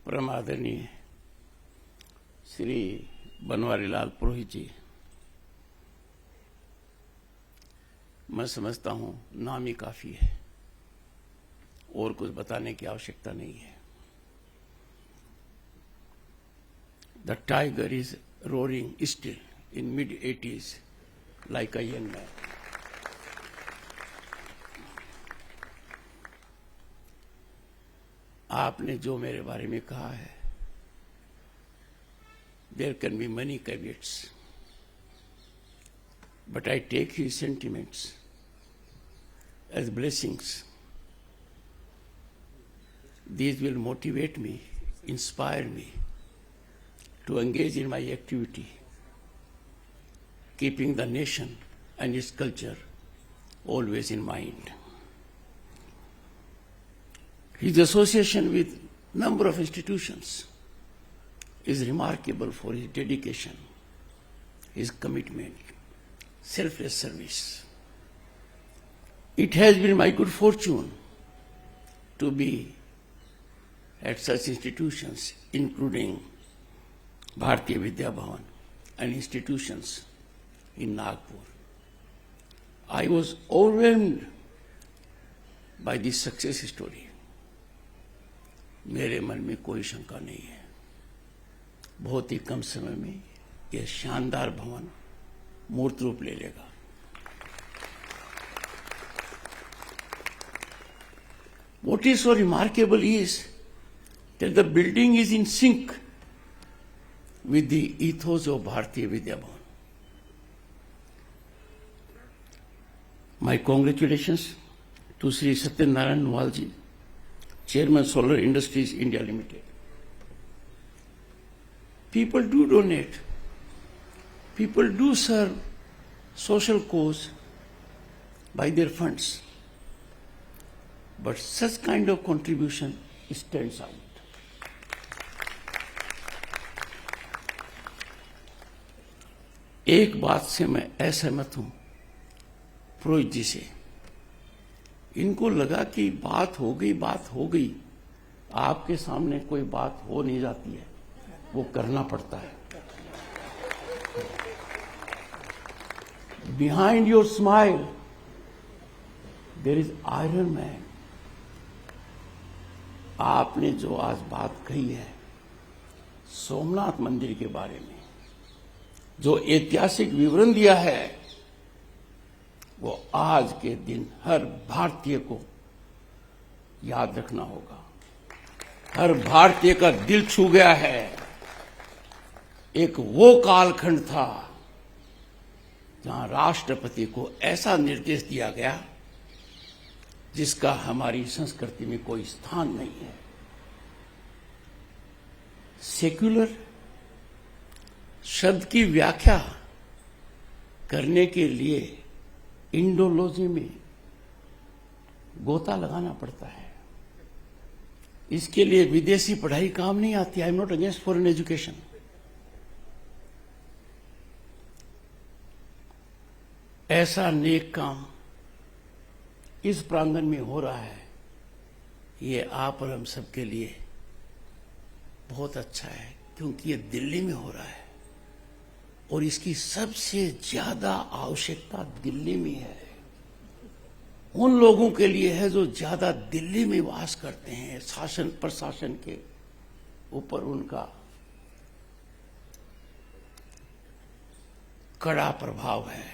परम आदरणीय श्री बनवारीलाल पुरोहित जी, मैं समझता हूं नाम ही काफी है और कुछ बताने की आवश्यकता नहीं है। The tiger is roaring still in mid-80s like a young man. आपने जो मेरे बारे में कहा है, there can be many caveats, but I take his sentiments as blessings. These will motivate me, inspire me to engage in my activity, keeping the nation and its culture always in mind. His association with number of institutions is remarkable for his dedication, his commitment, selfless service. It has been my good fortune to be at such institutions, including Bharatiya Vidya Bhavan and institutions in Nagpur. I was overwhelmed by this success story. मेरे मन में कोई शंका नहीं है, बहुत ही कम समय में यह शानदार भवन मूर्त रूप ले लेगा। What is so remarkable is that the building is in sync with the ethos of Bharatiya Vidya Bhavan. My congratulations to Sri Satyanarayan Nuwalji, Chairman Solar Industries India Limited. People do donate. People do serve social cause by their funds. But such kind of contribution stands out. एक बात से मैं असहमत हूं पुरोहित जी से। इनको लगा कि बात हो गई, आपके सामने कोई बात हो नहीं जाती है, वो करना पड़ता है। Behind your smile, there is Iron Man. आपने जो आज बात कही है सोमनाथ मंदिर के बारे में, जो ऐतिहासिक विवरण दिया है, वो आज के दिन हर भारतीय को याद रखना होगा। हर भारतीय का दिल छू गया है। एक वो कालखंड था जहां राष्ट्रपति को ऐसा निर्देश दिया गया जिसका हमारी संस्कृति में कोई स्थान नहीं है। सेक्युलर शब्द की व्याख्या करने के लिए इंडोलॉजी में गोता लगाना पड़ता है। इसके लिए विदेशी पढ़ाई काम नहीं आती। I am not against foreign education. ऐसा नेक काम इस प्रांगण में हो रहा है, ये आप और हम सबके लिए बहुत अच्छा है, क्योंकि ये दिल्ली में हो रहा है और इसकी सबसे ज्यादा आवश्यकता दिल्ली में है। उन लोगों के लिए है जो ज्यादा दिल्ली में वास करते हैं। शासन प्रशासन के ऊपर उनका कड़ा प्रभाव है।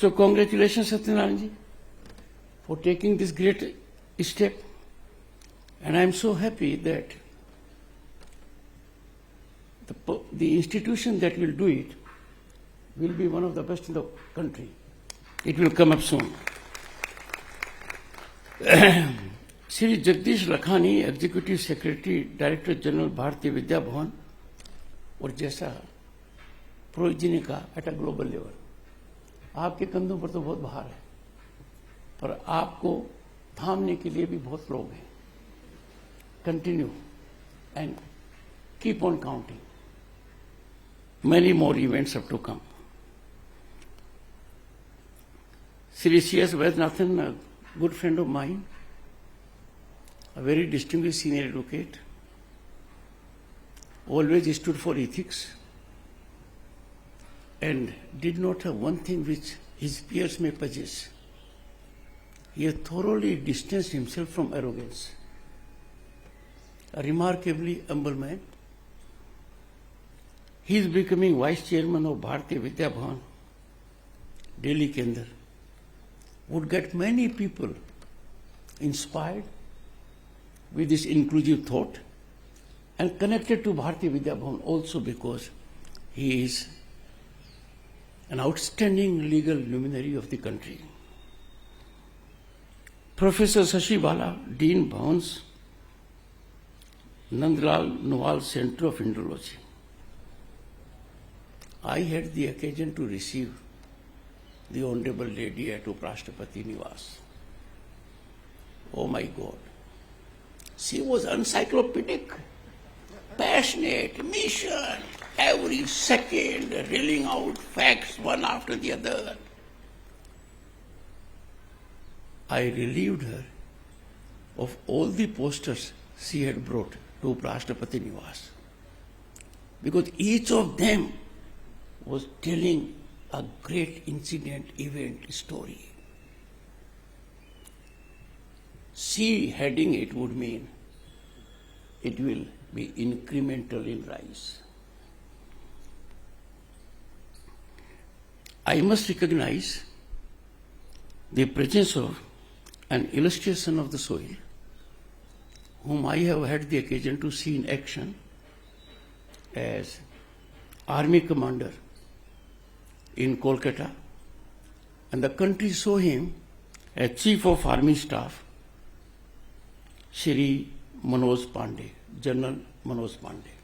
So congratulation Satyanarayan ji for taking this great step, and I am so happy that the institution that will do it will be one of the best in the country. It will come up soon. Shri Jagdish Lakhani, executive secretary, director general Bharatiya Vidya Bhavan, और जैसा पुरोहित जी ने कहा, at a global level आपके कंधों पर तो बहुत भार है, पर आपको थामने के लिए भी बहुत लोग हैं। Continue and keep on counting. Many more events have to come. Sri C.S. Vaidyanathan, a good friend of mine, a very distinguished senior advocate, always stood for ethics and did not have one thing which his peers may possess. He thoroughly distanced himself from arrogance. A remarkably humble man. He is becoming vice chairman of Bharatiya Vidya Bhavan, Delhi के अंदर. Would get many people inspired with this inclusive thought and connected to Bharatiya Vidya Bhavan also because he is an outstanding legal luminary of the country. Professor Shashi Bala, Dean Bhavans, Nandlal Nawal Center of Indology. I had the occasion to receive the Honorable Lady at Uprashtrapati Niwas. Oh my God. She was encyclopedic, passionate, mission, every second reeling out facts one after the other. I relieved her of all the posters she had brought to Uprashtrapati Niwas because each of them was telling a great incident, event, story. She heading it would mean it will be incremental in rise. I must recognize the presence of an illustration of the soil, whom I have had the occasion to see in action as Army Commander in Kolkata, and the country saw him as Chief of Army Staff, Shri Manoj Pandey, General Manoj Pandey.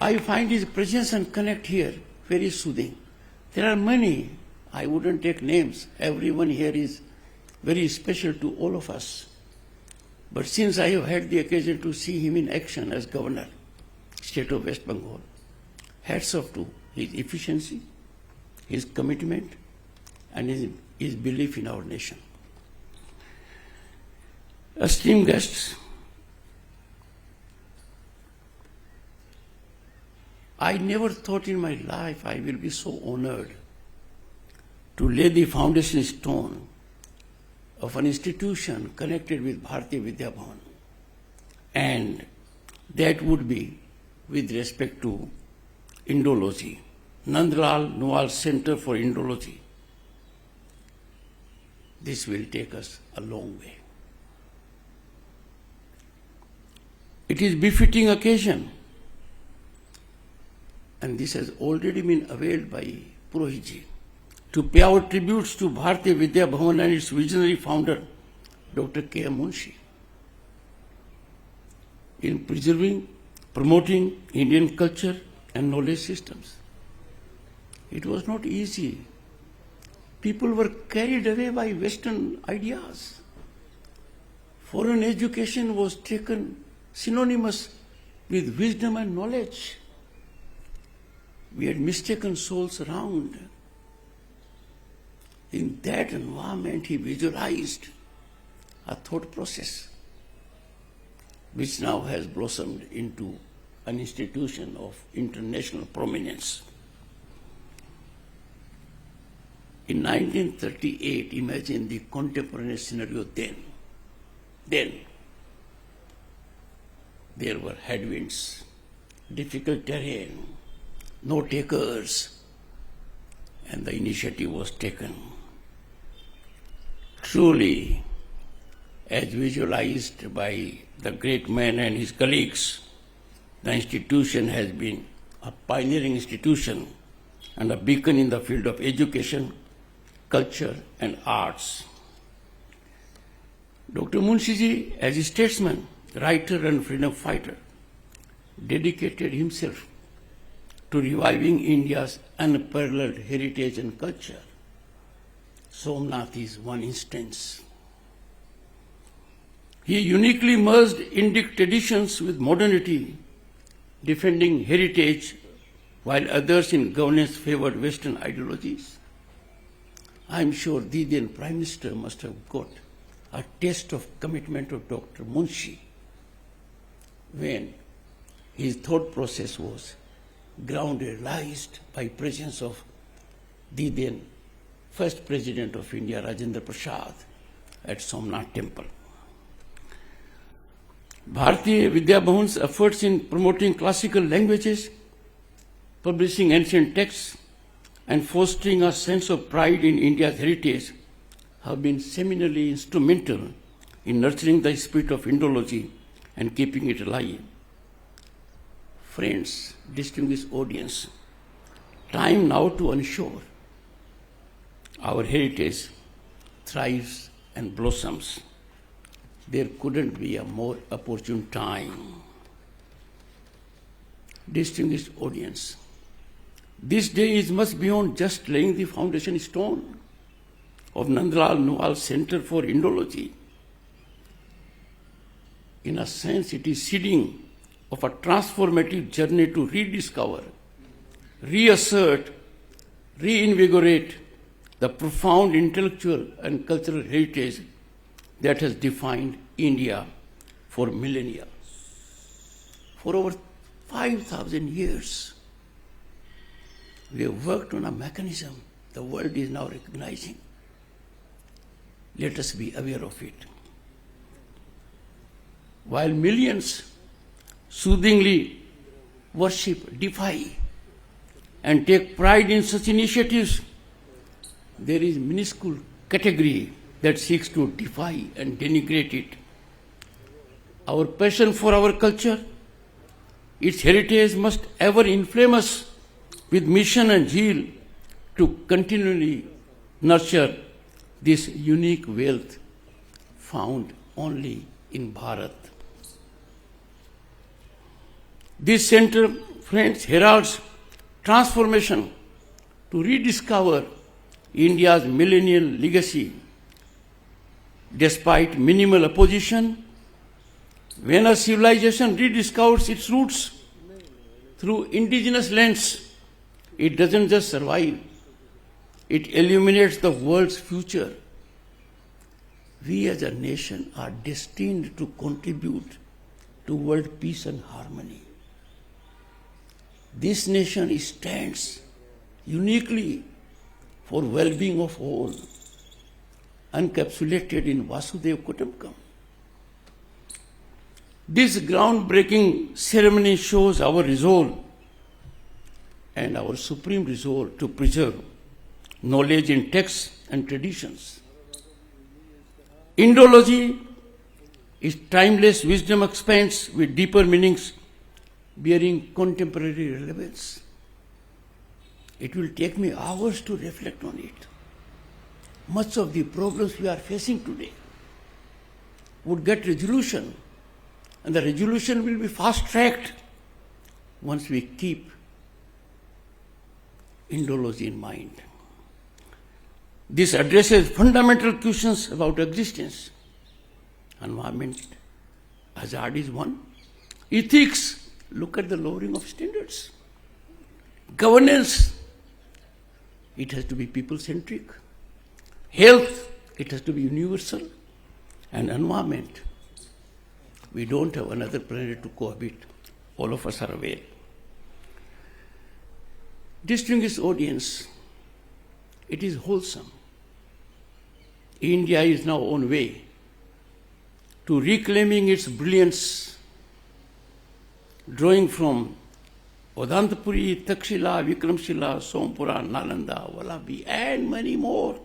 I find his presence and connect here very soothing. There are many, I wouldn't take names, everyone here is very special to all of us. But since I have had the occasion to see him in action as Governor, State of West Bengal, hats off to his efficiency, his commitment, and his belief in our nation. Esteemed guests, I never thought in my life I will be so honored to lay the foundation stone of an institution connected with Bharatiya Vidya Bhavan, and that would be with respect to Indology, Nandlal Nawal Center for Indology. This will take us a long way. It is befitting occasion, and this has already been availed by Purohitji, to pay our tributes to Bharatiya Vidya Bhavan and its visionary founder, Dr. K.M. Munshi, in preserving, promoting Indian culture and knowledge systems. It was not easy. People were carried away by Western ideas. Foreign education was taken synonymous with wisdom and knowledge. We had mistaken souls around. In that environment, he visualized a thought process which now has blossomed into an institution of international prominence. In 1938, imagine the contemporary scenario then. Then, there were headwinds, difficult terrain, no takers, and the initiative was taken. Truly, as visualized by the great man and his colleagues, the institution has been a pioneering institution and a beacon in the field of education, culture, and arts. Dr. Munshi, as a statesman, writer, and freedom fighter, dedicated himself to reviving India's unparalleled heritage and culture. Somnath is one instance. He uniquely merged Indic traditions with modernity, defending heritage while others in governance favored Western ideologies. I am sure the then Prime Minister must have got a taste of commitment of Dr. Munshi when his thought process was grounded, realized by presence of the then first President of India, Rajendra Prasad, at Somnath Temple. Bharatiya Vidya Bhavan's efforts in promoting classical languages, publishing ancient texts, and fostering a sense of pride in India's heritage have been seminally instrumental in nurturing the spirit of Indology and keeping it alive. Friends, distinguished audience, time now to ensure our heritage thrives and blossoms. There couldn't be a more opportune time. Distinguished audience, this day is much beyond just laying the foundation stone of Nandlal Nuwal Center for Indology. In a sense, it is seeding of a transformative journey to rediscover, reassert, reinvigorate the profound intellectual and cultural heritage that has defined India for millennia. For over 5,000 years, we have worked on a mechanism the world is now recognizing. Let us be aware of it. While millions soothingly worship, defy, and take pride in such initiatives, there is a minuscule category that seeks to defy and denigrate it. Our passion for our culture, its heritage must ever inflame us with mission and zeal to continually nurture this unique wealth found only in Bharat. This center, friends, heralds transformation to rediscover India's millennial legacy. Despite minimal opposition, when a civilization rediscovers its roots through indigenous lens, it doesn't just survive, it illuminates the world's future. We as a nation are destined to contribute to world peace and harmony. This nation stands uniquely for well-being of all, encapsulated in Vasudhaiva Kutumbakam. This groundbreaking ceremony shows our resolve and our supreme resolve to preserve knowledge in texts and traditions. Indology is timeless wisdom expands with deeper meanings bearing contemporary relevance. It will take me hours to reflect on it. Much of the problems we are facing today would get resolution, and the resolution will be fast-tracked once we keep Indology in mind. This addresses fundamental questions about existence. Environment, hazard is one. Ethics, look at the lowering of standards. Governance, it has to be people-centric. Health, it has to be universal. And environment, we don't have another planet to cohabit. All of us are aware. Distinguished audience, it is wholesome. India is now on way to reclaiming its brilliance, drawing from Odantapuri, Takshila, Vikramshila, Sompura, Nalanda, Vallabhi, and many more.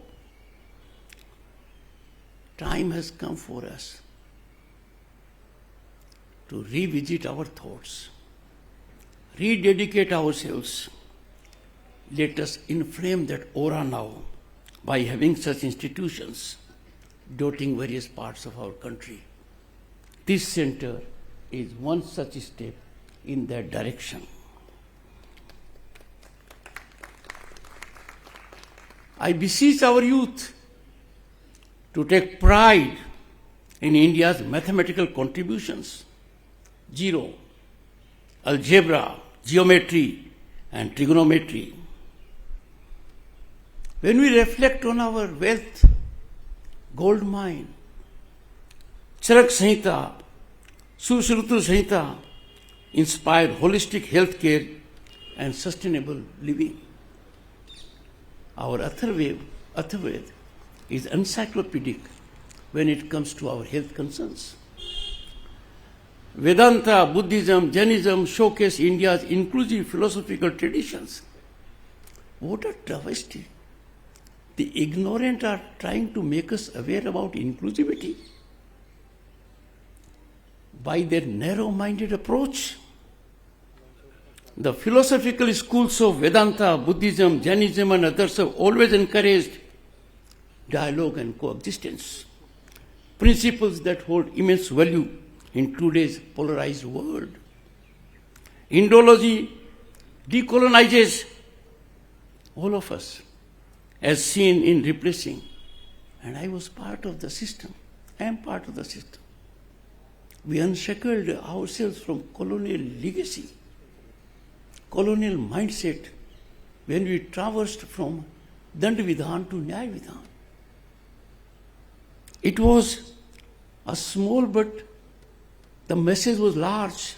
Time has come for us to revisit our thoughts, rededicate ourselves. Let us inflame that aura now by having such institutions dotting various parts of our country. This center is one such step in that direction. I beseech our youth to take pride in India's mathematical contributions. Zero, algebra, geometry, and trigonometry. When we reflect on our wealth, gold mine, Charak Samhita, Sushruta Samhita inspired holistic health care and sustainable living. Our Atharvaved is encyclopedic when it comes to our health concerns. Vedanta, Buddhism, Jainism showcase India's inclusive philosophical traditions. What a travesty! The ignorant are trying to make us aware about inclusivity by their narrow-minded approach. The philosophical schools of Vedanta, Buddhism, Jainism and others have always encouraged dialogue and coexistence, principles that hold immense value in today's polarized world. Indology decolonizes all of us, as seen in replacing. And I was part of the system. I am part of the system. We unshackled ourselves from colonial legacy, colonial mindset, when we traversed from Dandavidhan to Nyayvidhan. It was a small, but the message was large.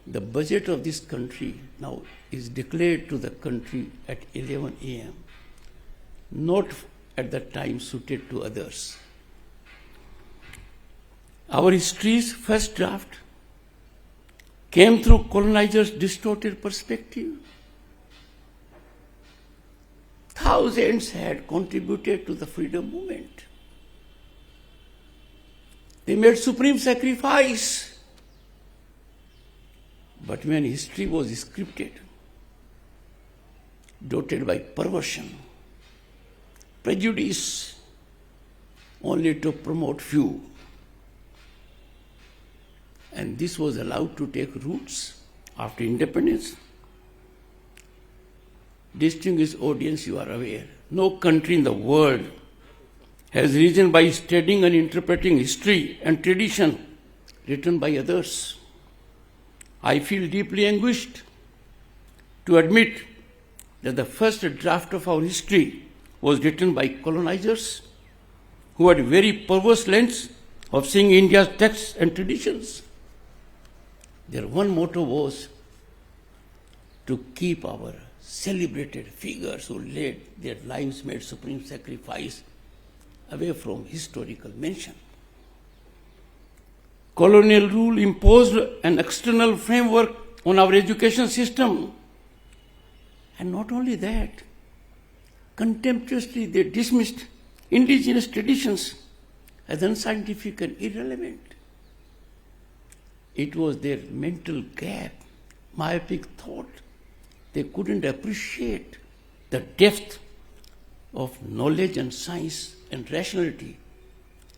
The budget of this country now is declared to the country at 11 a.m., not at the time suited to others. Our history's first draft came through colonizers' distorted perspective. Thousands had contributed to the freedom movement. They made supreme sacrifice. But when history was scripted, dotted by perversion, prejudice, only to promote few, and this was allowed to take roots after independence. Distinguished audience, you are aware, no country in the world has risen by studying and interpreting history and tradition written by others. I feel deeply anguished to admit that the first draft of our history was written by colonizers who had very perverse lens of seeing India's texts and traditions. Their one motto was to keep our celebrated figures who laid their lives, made supreme sacrifice, away from historical mention. Colonial rule imposed an external framework on our education system. And not only that, contemptuously they dismissed indigenous traditions as unscientific and irrelevant. It was their mental gap, myopic thought. They couldn't appreciate the depth of knowledge and science and rationality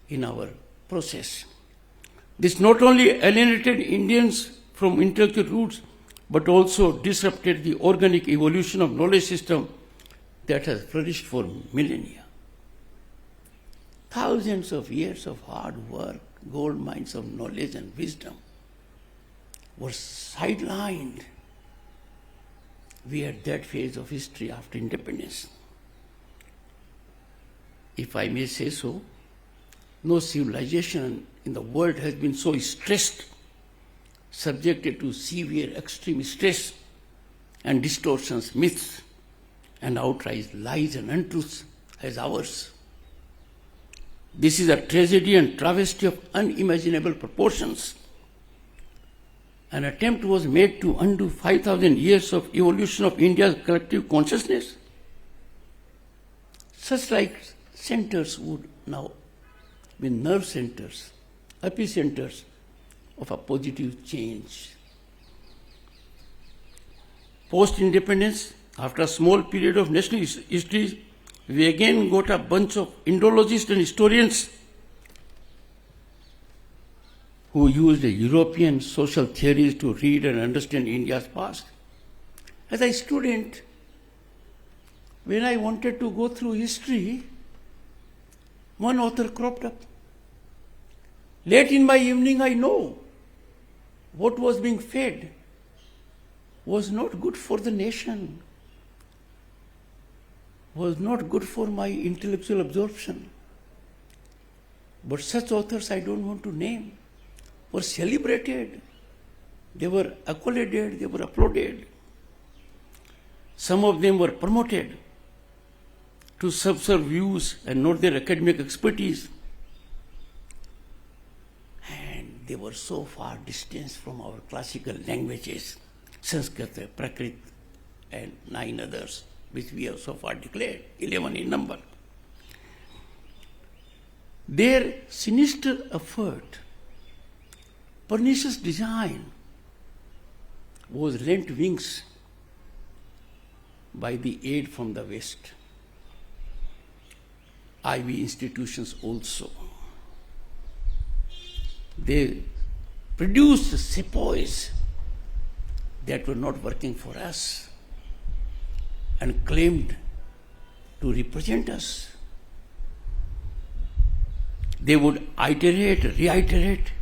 in our process. This not only alienated Indians from intellectual roots, but also disrupted the organic evolution of knowledge system that has flourished for millennia. Thousands of years of hard work, gold mines of knowledge and wisdom were sidelined. We are at that phase of history after independence. If I may say so, no civilization in the world has been so stressed, subjected to severe extreme stress and distortions, myths, and outright lies and untruths as ours. This is a tragedy and travesty of unimaginable proportions. An attempt was made to undo 5,000 years of evolution of India's collective consciousness. Such like centers would now be nerve centers, epicenters of a positive change. Post-independence, after a small period of national history, we again got a bunch of Indologists and historians who used European social theories to read and understand India's past. As a student, when I wanted to go through history, one author cropped up. Late in my evening, I know what was being fed was not good for the nation, was not good for my intellectual absorption. But such authors I don't want to name. were celebrated, they were accoladed, they were applauded. Some of them were promoted to subserve views and not their academic expertise. And they were so far distanced from our classical languages, Sanskrit, Prakrit, and 9 others, which we have so far declared, 11 in number. Their sinister effort, pernicious design, was lent wings by the aid from the West. Ivy institutions also. They produced sepoys that were not working for us and claimed to represent us. They would reiterate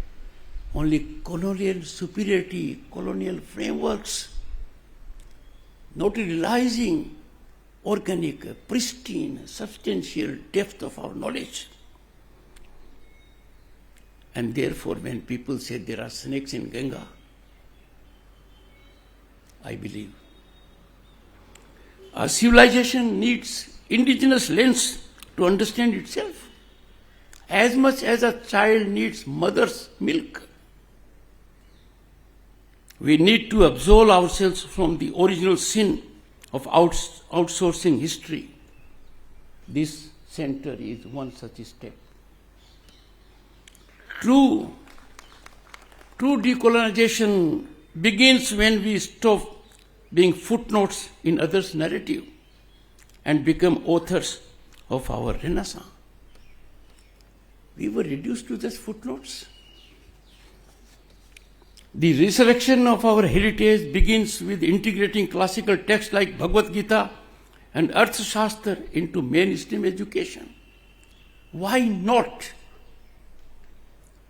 only colonial superiority, colonial frameworks, not realizing organic, pristine, substantial depth of our knowledge. And therefore, when people say there are snakes in Ganga, I believe. Our civilization needs indigenous lens to understand itself, as much as a child needs mother's milk. We need to absolve ourselves from the original sin of outsourcing history. This center is one such step. True decolonization begins when we stop being footnotes in others' narrative and become authors of our Renaissance. We were reduced to just footnotes. The resurrection of our heritage begins with integrating classical texts like Bhagavad Gita and Arthashastra into mainstream education. Why not?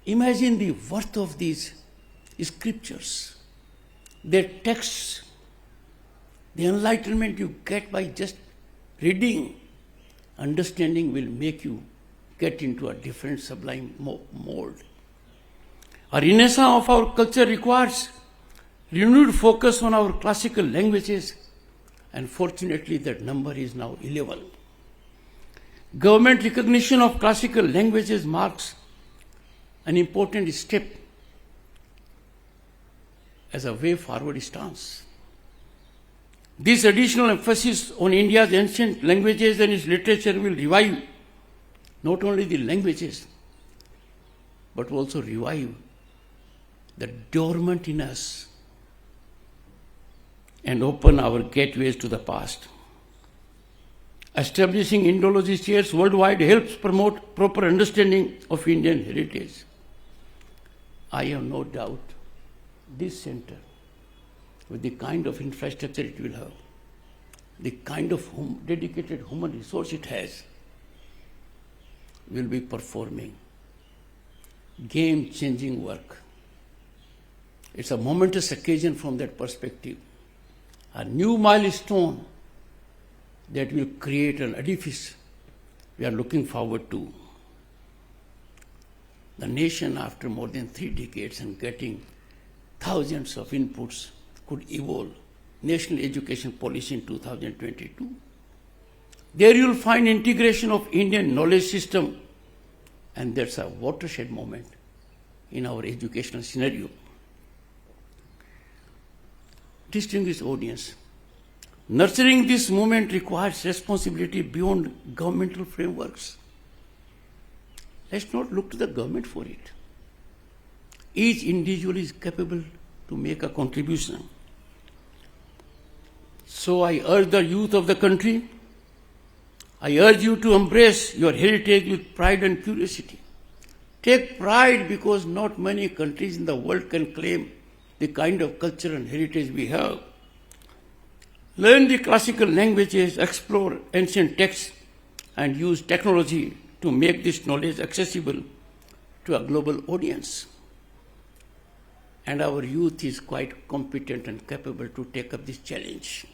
Imagine the worth of these scriptures, their texts, the enlightenment you get by just reading. Understanding will make you get into a different sublime mold. A renaissance of our culture requires renewed focus on our classical languages, and fortunately that number is now 11. Government recognition of classical languages marks an important step as a way forward stance. This additional emphasis on India's ancient languages and its literature will revive not only the languages, but also revive the dormant in us and open our gateways to the past. Establishing Indology chairs worldwide helps promote proper understanding of Indian heritage. I have no doubt this center, with the kind of infrastructure it will have, the kind of dedicated human resource it has, will be performing game-changing work. It's a momentous occasion from that perspective, a new milestone that will create an edifice we are looking forward to. The nation, after more than 3 decades and getting thousands of inputs, could evolve national education policy in 2022. There you will find integration of Indian knowledge system, and that's a watershed moment in our educational scenario. Distinguished audience, nurturing this movement requires responsibility beyond governmental frameworks. Let's not look to the government for it. Each individual is capable to make a contribution. So I urge the youth of the country, I urge you to embrace your heritage with pride and curiosity. Take pride because not many countries in the world can claim the kind of culture and heritage we have. Learn the classical languages, explore ancient texts, and use technology to make this knowledge accessible to a global audience. And our youth is quite competent and capable to take up this challenge.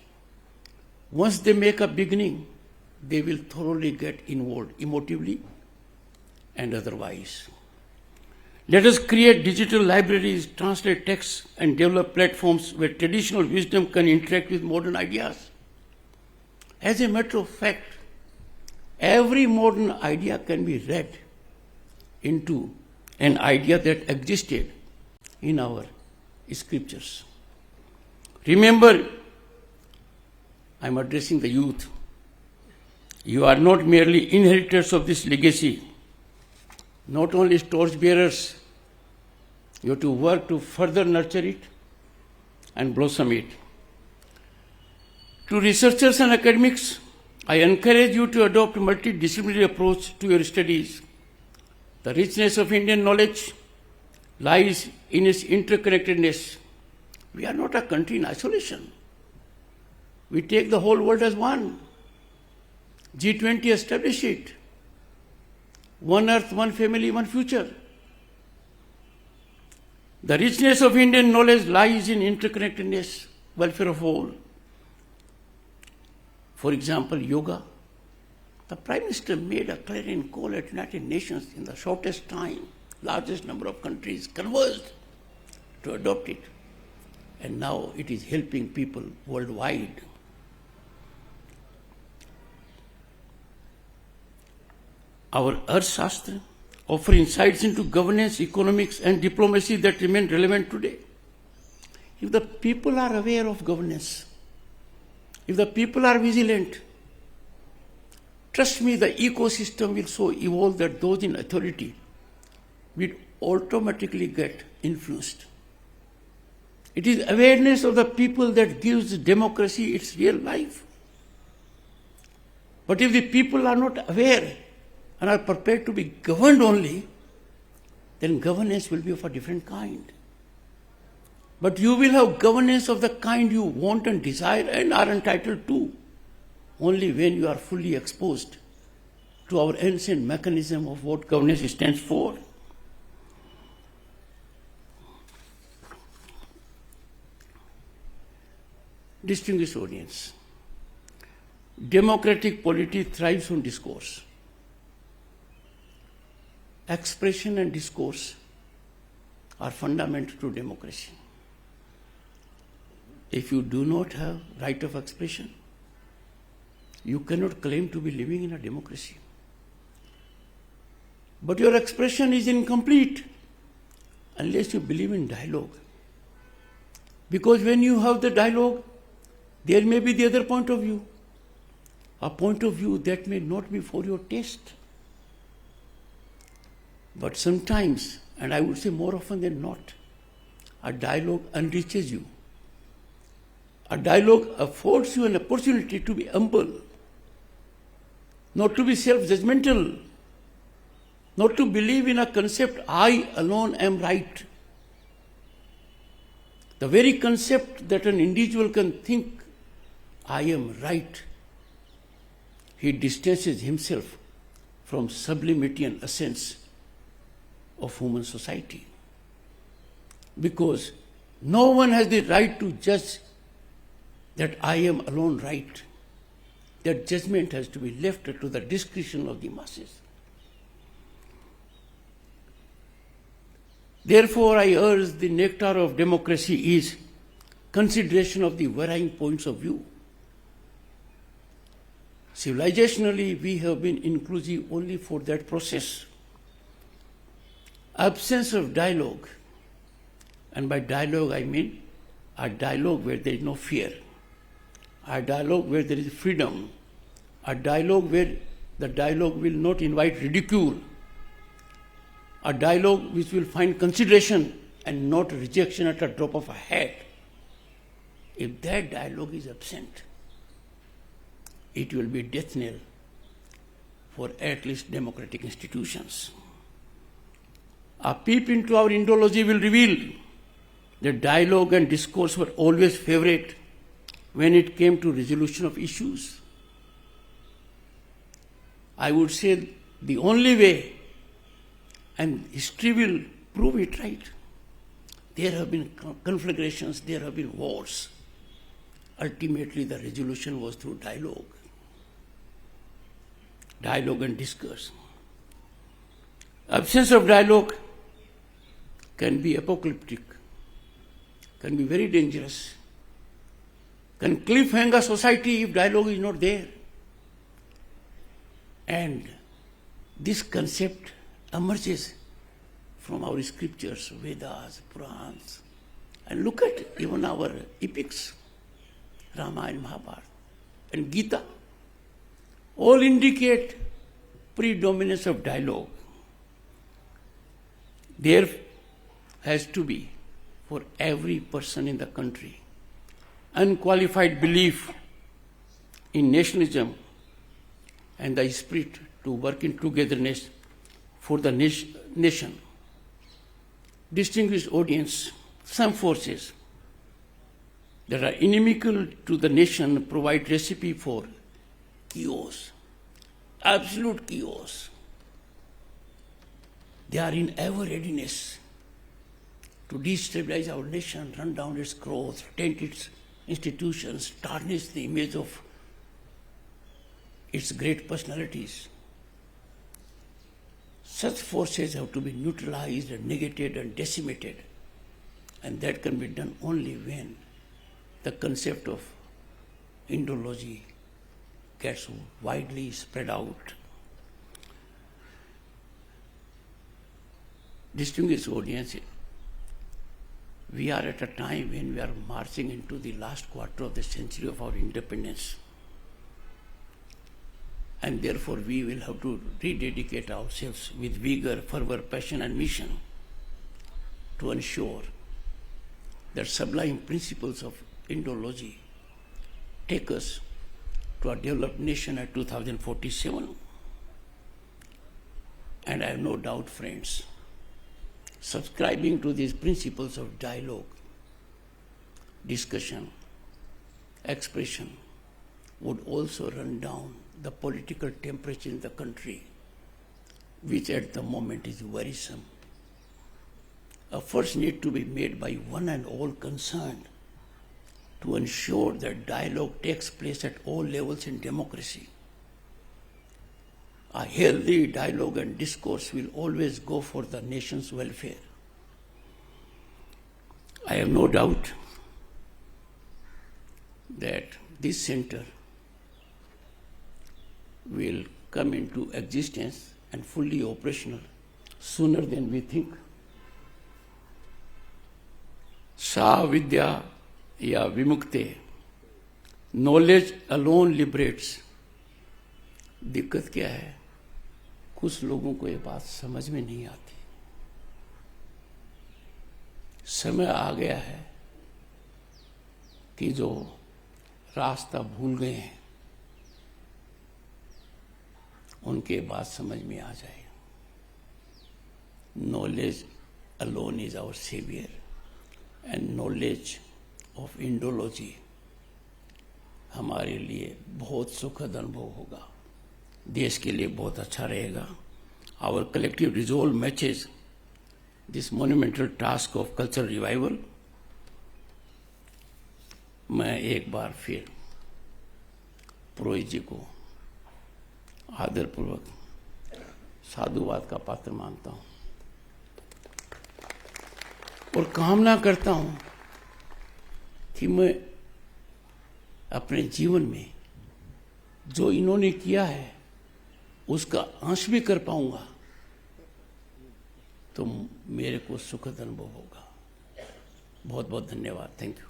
Once they make a beginning, they will thoroughly get involved emotively and otherwise. Let us create digital libraries, translate texts, and develop platforms where traditional wisdom can interact with modern ideas. As a matter of fact, every modern idea can be read into an idea that existed in our scriptures. Remember, I'm addressing the youth. You are not merely inheritors of this legacy, not only torchbearers. You have to work to further nurture it and blossom it. To researchers and academics, I encourage you to adopt a multidisciplinary approach to your studies. The richness of Indian knowledge lies in its interconnectedness. We are not a country in isolation. We take the whole world as one. G20 established it. One earth, one family, one future. The richness of Indian knowledge lies in interconnectedness, welfare of all. For example, yoga. The Prime Minister made a clarion call at United Nations in the shortest time. Largest number of countries converged to adopt it. And now it is helping people worldwide. Our Arthashastra offers insights into governance, economics, and diplomacy that remain relevant today. If the people are aware of governance, if the people are vigilant, trust me, the ecosystem will so evolve that those in authority will automatically get influenced. It is awareness of the people that gives democracy its real life. But if the people are not aware and are prepared to be governed only, then governance will be of a different kind. But you will have governance of the kind you want and desire and are entitled to only when you are fully exposed to our ancient mechanism of what governance stands for. Distinguished audience, democratic polity thrives on discourse. Expression and discourse are fundamental to democracy. If you do not have right of expression, you cannot claim to be living in a democracy. But your expression is incomplete unless you believe in dialogue. Because when you have the dialogue, there may be the other point of view, a point of view that may not be for your taste. But sometimes, and I would say more often than not, a dialogue enriches you. A dialogue affords you an opportunity to be humble, not to be self-judgmental, not to believe in a concept, I alone am right. The very concept that an individual can think, I am right, he distances himself from sublimity and essence of human society. Because no one has the right to judge that I am alone right. That judgment has to be left to the discretion of the masses. Therefore, I urge the nectar of democracy is consideration of the varying points of view. Civilizationally, we have been inclusive only for that process. Absence of dialogue, and by dialogue I mean a dialogue where there is no fear, a dialogue where there is freedom, a dialogue where the dialogue will not invite ridicule, a dialogue which will find consideration and not rejection at a drop of a hat. If that dialogue is absent, it will be death knell for at least democratic institutions. A peep into our Indology will reveal that dialogue and discourse were always favorite when it came to resolution of issues. I would say the only way, and history will prove it right, there have been conflagrations, there have been wars. Ultimately, the resolution was through dialogue. Dialogue and discourse. Absence of dialogue can be apocalyptic, can be very dangerous, can cliffhanger society if dialogue is not there. And this concept emerges from our scriptures, Vedas, Purans, and look at even our epics, Ramayana, Mahabharata, and Gita, all indicate predominance of dialogue. There has to be, for every person in the country, unqualified belief in nationalism and the spirit to work in togetherness for the nation. Distinguished audience, some forces that are inimical to the nation provide recipe for chaos, absolute chaos. They are in ever readiness to destabilize our nation, run down its growth, taint its institutions, tarnish the image of its great personalities. Such forces have to be neutralized and negated and decimated. And that can be done only when the concept of Indology gets widely spread out. Distinguished audience, we are at a time when we are marching into the last quarter of the century of our independence. And therefore we will have to rededicate ourselves with vigor, fervor, passion and mission to ensure that sublime principles of Indology take us to a developed nation at 2047. And I have no doubt, friends, subscribing to these principles of dialogue, discussion, expression would also run down the political temperature in the country, which at the moment is worrisome. Efforts need to be made by one and all concerned to ensure that dialogue takes place at all levels in democracy. A healthy dialogue and discourse will always go for the nation's welfare. I have no doubt that this center will come into existence and fully operational sooner than we think. Sa Vidya ya Vimukte, knowledge alone liberates. दिक्कत क्या है? कुछ लोगों को ये बात समझ में नहीं आती. समय आ गया है कि जो रास्ता भूल गए हैं उनके बात समझ में आ जाए. Knowledge alone is our savior, and knowledge of Indology हमारे लिए बहुत सुखद अनुभव होगा, देश के लिए बहुत अच्छा रहेगा. Our collective resolve matches this monumental task of cultural revival. मैं एक बार फिर पुरोहित जी को आदरपूर्वक साधुवाद का पात्र मानता हूं और कामना करता हूं कि मैं अपने जीवन में जो इन्होंने किया है उसका अंश भी कर पाऊंगा तो मेरे को सुखद अनुभव होगा. बहुत बहुत धन्यवाद. Thank you.